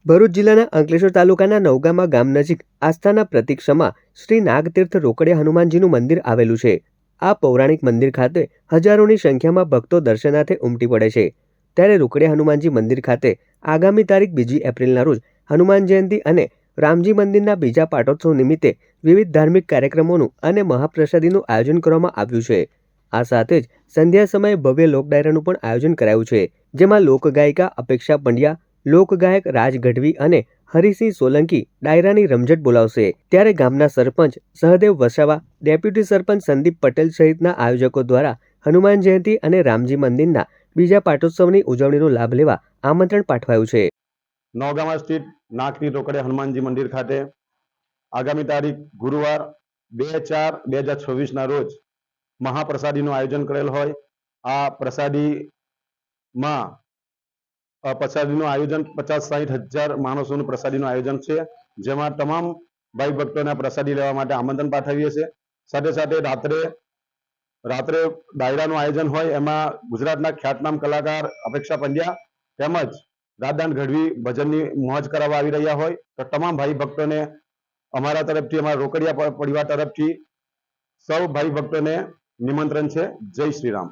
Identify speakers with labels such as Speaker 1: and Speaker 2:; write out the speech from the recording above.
Speaker 1: ભરૂચ જિલ્લાના અંકલેશ્વર તાલુકાના નવગામા ગામ નજીક આસ્થાના પ્રતીક સમા શ્રી નાગતીર્થ રોકડિયા હનુમાનજીનું મંદિર આવેલું છે। આ પૌરાણિક મંદિર ખાતે હજારોની સંખ્યામાં ભક્તો દર્શનાર્થે ઉમટી પડે છે। ત્યારે રોકડિયા હનુમાનજી મંદિર ખાતે આગામી તારીખ 2 એપ્રિલના રોજ હનુમાન જયંતિ અને રામજી મંદિરના બીજા પાટોત્સવ નિમિત્તે વિવિધ ધાર્મિક કાર્યક્રમોનું અને મહાપ્રસાદીનું આયોજન કરવામાં આવ્યું છે। આ સાથે જ સંધ્યા સમયે ભવ્ય લોક ડાયરાનું પણ આયોજન કરાયું છે, જેમાં લોકગાયિકા અપેક્ષા પંડ્યા, લોકગાયક રાજ ગઢવી અને હરિસિંહ સોલંકી ડાયરાની રમઝટ બોલાવશે। ત્યારે ગામના સરપંચ સહદેવ વસાવા, ડેપ્યુટી સરપંચ સંદીપ પટેલ સહિતના આયોજકો દ્વારા હનુમાન જયંતિ અને રામજી મંદિરના બીજા પાટોત્સવની ઉજવણીનો લાભ લેવા આમંત્રણ પાઠવાયું છે।
Speaker 2: નવગામા સ્થિત નાગતીર્થ રોકડિયા હનુમાનજી મંદિર ખાતે આગામી તારીખ ગુરુવાર 2/4/2026 ના રોજ મહાપ્રસાદીનું આયોજન કરેલ હોય। આ પ્રસાદીનું આયોજન 50-60 હજાર માણસોનું પ્રસાદીનું આયોજન છે, જેમાં તમામ ભાઈ ભક્તોને પ્રસાદી લેવા માટે આમંત્રણ પાઠવીએ છીએ। સાથે સાથે રાત્રે ડાયરાનું આયોજન હોય, એમાં ગુજરાતના ખ્યાતનામ કલાકાર અપેક્ષા પંડ્યા તેમજ રાજદાન ગઢવી ભજનની મોજ કરાવવા આવી રહ્યા હોય, તો તમામ ભાઈ ભક્તોને અમારા તરફથી, અમારા રોકડિયા પરિવાર તરફથી સૌ ભાઈ ભક્તોને નિમંત્રણ છે। જય શ્રી રામ।